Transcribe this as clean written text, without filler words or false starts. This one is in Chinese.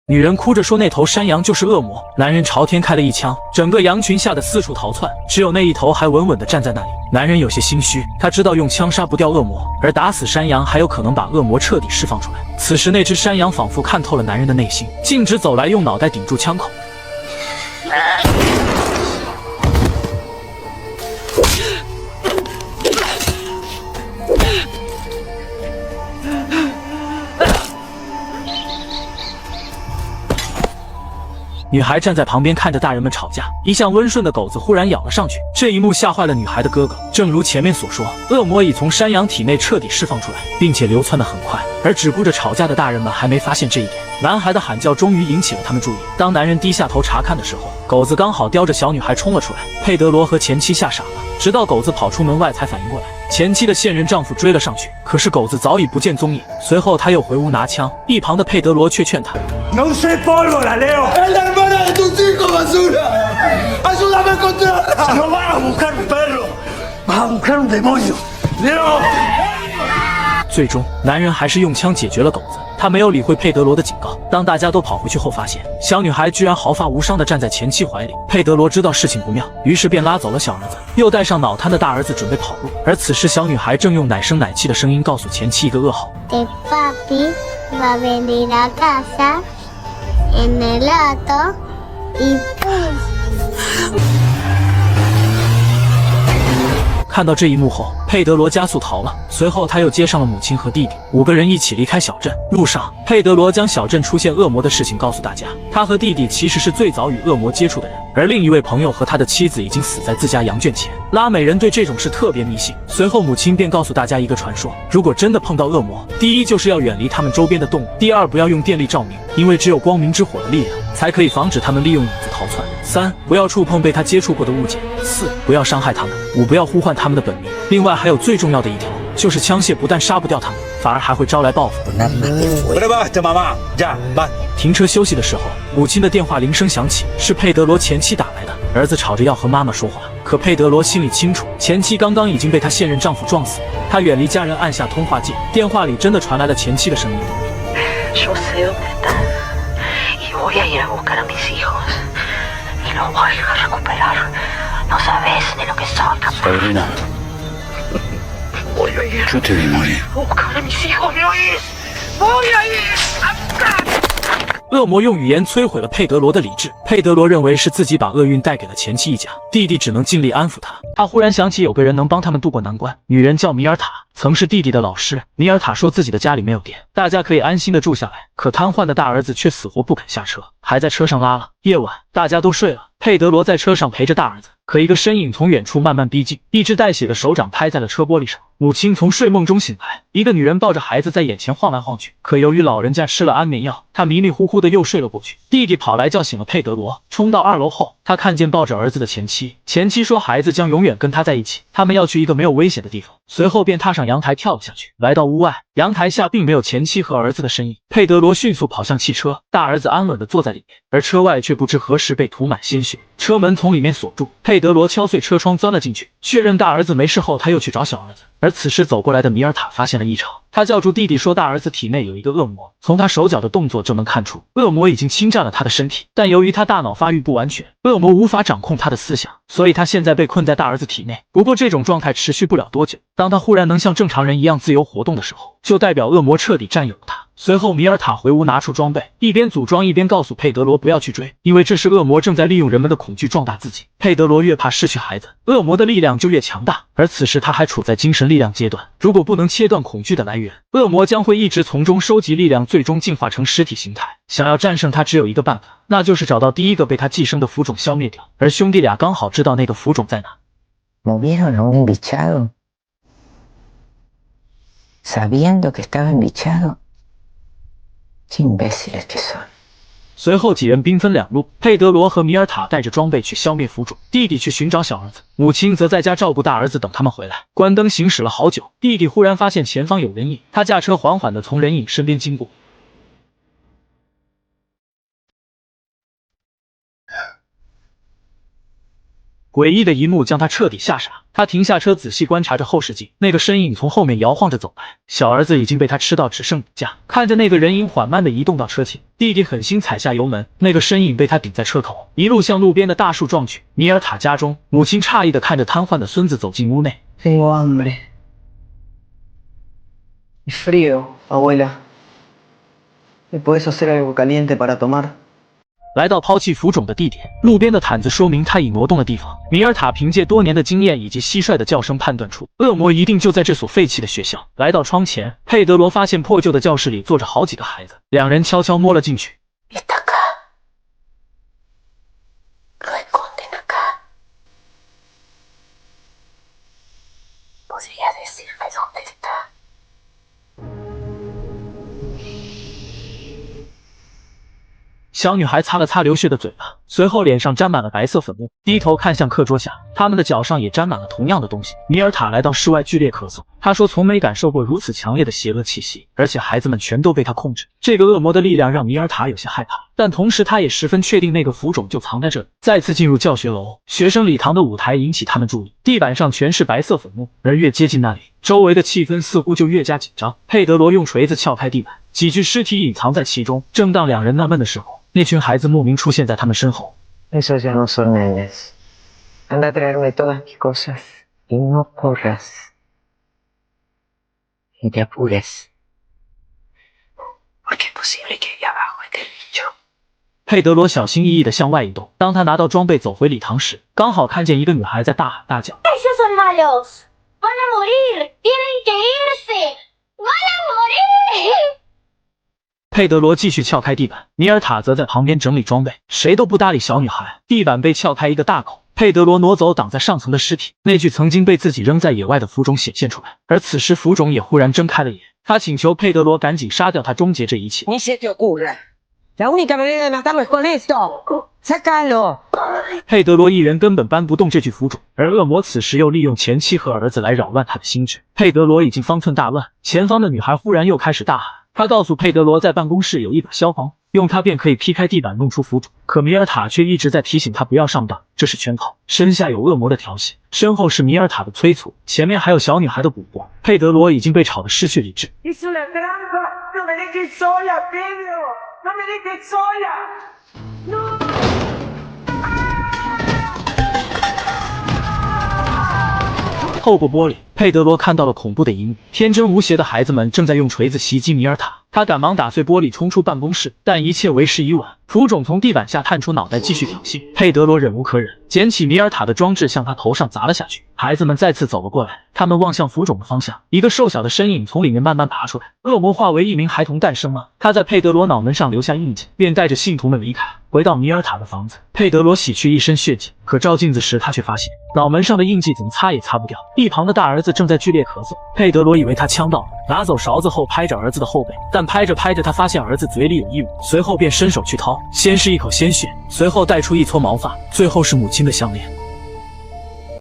女人哭着说那头山羊就是恶魔。男人朝天开了一枪，整个羊群吓得四处逃窜，只有那一头还稳稳地站在那里。男人有些心虚，他知道用枪杀不掉恶魔，而打死山羊还有可能把恶魔彻底释放出来。此时那只山羊仿佛看透了男人的内心，径直走来，用脑袋顶住枪口。女孩站在旁边看着大人们吵架，一向温顺的狗子忽然咬了上去，这一幕吓坏了女孩的哥哥。正如前面所说，恶魔已从山羊体内彻底释放出来，并且流窜得很快，而只顾着吵架的大人们还没发现这一点。男孩的喊叫终于引起了他们注意。当男人低下头查看的时候，狗子刚好叼着小女孩冲了出来。佩德罗和前妻吓傻了，直到狗子跑出门外才反应过来。前妻的现任丈夫追了上去，可是狗子早已不见踪影。随后他又回屋拿枪，一旁的佩德罗却劝他 No sé pólvora, Leo. Es la hermana de tus hijos, basura. Ayúdame a encontrarla. No vas a buscar un perro. Vas a buscar un demonio. Leo. 最终，男人还是用枪解决了狗子。他没有理会佩德罗的警告。当大家都跑回去后，发现小女孩居然毫发无伤地站在前妻怀里。佩德罗知道事情不妙，于是便拉走了小儿子，又带上脑瘫的大儿子准备跑路。而此时，小女孩正用奶声奶气的声音告诉前妻一个噩耗。Papi va a venir a casa en el auto y pum. 看到这一幕后，佩德罗加速逃了。随后他又接上了母亲和弟弟，5个人一起离开小镇。路上，佩德罗将小镇出现恶魔的事情告诉大家。他和弟弟其实是最早与恶魔接触的人，而另一位朋友和他的妻子已经死在自家羊圈前。拉美人对这种事特别迷信。随后母亲便告诉大家一个传说：如果真的碰到恶魔，第一就是要远离他们周边的动物，第二不要用电力照明，因为只有光明之火的力量才可以防止他们利用影子逃窜。3. 不要触碰被他接触过的物件。4. 不要伤害他们。5. 不要呼唤他们的本名。另外还有最重要的一条，就是枪械不但杀不掉他们，反而还会招来报复。停车休息的时候，母亲的电话铃声响起，是佩德罗前妻打来的。儿子吵着要和妈妈说话，可佩德罗心里清楚，前妻刚刚已经被他现任丈夫撞死了。他远离家人，按下通话键，电话里真的传来了前妻的声音。Voy a ir a buscar a mis hijos y los voy a recuperar. No sabes de lo que soy capaz. Sabrina, Voy a ir yo te vi morir. a buscar a mis hijos, ¿me oís? Voy a ir a buscar. 恶魔用语言摧毁了佩德罗的理智。佩德罗认为是自己把厄运带给了前妻一家，弟弟只能尽力安抚他。他忽然想起有个人能帮他们渡过难关，女人叫米尔塔，曾是弟弟的老师。米尔塔说自己的家里没有电，大家可以安心的住下来。可瘫痪的大儿子却死活不肯下车，还在车上拉了。夜晚，大家都睡了，佩德罗在车上陪着大儿子。可一个身影从远处慢慢逼近，一只带血的手掌拍在了车玻璃上。母亲从睡梦中醒来，一个女人抱着孩子在眼前晃来晃去。可由于老人家吃了安眠药，他迷迷糊糊的又睡了过去。弟弟跑来叫醒了佩德罗，冲到2楼后，他看见抱着儿子的前妻。前妻说孩子将永远跟他在一起，他们要去一个没有危险的地方。随后便踏上阳台跳了下去。来到屋外，阳台下并没有前妻和儿子的身影。佩德罗迅速跑向汽车，大儿子安稳地坐在里面，而车外却不知何时被涂满鲜血，车门从里面锁住。佩德罗敲碎车窗钻了进去，确认大儿子没事后，他又去找小儿子。而此时走过来的米尔塔发现了异常，他叫住弟弟说大儿子体内有一个恶魔，从他手脚的动作就能看出恶魔已经侵占了他的身体，但由于他大脑发育不完全，恶魔无法掌控他的思想，所以他现在被困在大儿子体内。不过这种状态持续不了多久，当他忽然能像正常人一样自由活动的时候，就代表恶魔彻底占有了他。随后米尔塔回屋拿出装备，一边组装一边告诉佩德罗不要去追，因为这是恶魔正在利用人们的恐惧壮大自己。佩德罗越怕失去孩子，恶魔的力量就越强大，而此时他还处在精神力量阶段，如果不能切断恐惧的来源，恶魔将会一直从中收集力量，最终进化成实体形态。想要战胜他只有一个办法，那就是找到第一个被他寄生的腐种消灭掉，而兄弟俩刚好知道那个腐种在哪。 Movieron a un bichado, sabiendo que estaba embichado. Qué imbéciles que son. 随后几人兵分2路，佩德罗和米尔塔带着装备去消灭腐种，弟弟去寻找小儿子，母亲则在家照顾大儿子，等他们回来。关灯行驶了好久，弟弟忽然发现前方有人影，他驾车缓缓地从人影身边经过。诡异的一幕将他彻底吓傻。他停下车，仔细观察着后视镜，那个身影从后面摇晃着走来，小儿子已经被他吃到只剩骨架。看着那个人影缓慢地移动到车前，弟弟狠心踩下油门，那个身影被他顶在车头，一路向路边的大树撞去。米尔塔家中，母亲诧异地看着瘫痪的孙子走进屋内。Tengo hambre. Y frío, abuela. ¿Me puedes hacer algo caliente para tomar? 来到抛弃浮肿的地点，路边的毯子说明他已挪动的地方。米尔塔凭借多年的经验以及蟋蟀的叫声判断出，恶魔一定就在这所废弃的学校。来到窗前，佩德罗发现破旧的教室里坐着好几个孩子，两人悄悄摸了进去。Está acá. Lo esconden acá. ¿Podría decirme dónde está? 小女孩擦了擦流血的嘴巴，随后脸上沾满了白色粉末，低头看向课桌下，他们的脚上也沾满了同样的东西。米尔塔来到室外剧烈咳嗽，他说从没感受过如此强烈的邪恶气息，而且孩子们全都被他控制。这个恶魔的力量让米尔塔有些害怕，但同时他也十分确定那个浮肿就藏在这里。再次进入教学楼，学生礼堂的舞台引起他们注意，地板上全是白色粉末，而越接近那里，周围的气氛似乎就越加紧张。佩德罗用锤子撬开地板，几具尸体隐藏在其中。正当两人纳闷的时候，那群孩子莫名出现在他们身后。Esos ya no son nenes. Anda a traerme todas mis cosas y no corras. Y te apures. Porque es posible que ahí abajo esté el bicho. 佩德罗小心翼翼地向外移动，当他拿到装备走回礼堂时，刚好看见一个女孩在大喊大叫。Ellos son malos. Van a morir. Tienen que irse. Van a morir. 佩德罗继续撬开地板，米尔塔则在旁边整理装备，谁都不搭理小女孩。地板被撬开一个大口，佩德罗挪走挡在上层的尸体，那具曾经被自己扔在野外的浮肿显现出来，而此时浮肿也忽然睁开了眼，他请求佩德罗赶紧杀掉他，终结这一切。Ni se te ocurra. La única manera de matarlo es con esto. ¡Sácalo! 佩德罗一人根本搬不动这具浮肿，而恶魔此时又利用前妻和儿子来扰乱他的心智。佩德罗已经方寸大乱，前方的女孩忽然又开始大喊。他告诉佩德罗，在办公室有一把消防，用它便可以劈开地板弄出浮肿。可米尔塔却一直在提醒他不要上当，这是圈套，身下有恶魔的调戏，身后是米尔塔的催促，前面还有小女孩的蛊惑。佩德罗已经被吵得失去理智。透过玻璃，佩德罗看到了恐怖的一幕，天真无邪的孩子们正在用锤子袭击米尔塔。他赶忙打碎玻璃冲出办公室，但一切为时已晚。浮肿从地板下探出脑袋继续挑衅，佩德罗忍无可忍，捡起米尔塔的装置向他头上砸了下去。孩子们再次走了过来，他们望向浮肿的方向，一个瘦小的身影从里面慢慢爬出来。恶魔化为一名孩童诞生了，他在佩德罗脑门上留下印记，便带着信徒们离开，回到米尔塔的房子。佩德罗洗去一身血迹，可照镜子时他却发现脑门上的印记怎么擦也擦不掉。一旁的大儿子正在剧烈咳嗽，佩德罗以为他呛到了，拿走勺子后拍着儿子的后背，但拍着拍着他发现儿子嘴里有异物，随后便伸手去掏，先是一口鲜血，随后带出一撮毛发，最后是母亲的项链。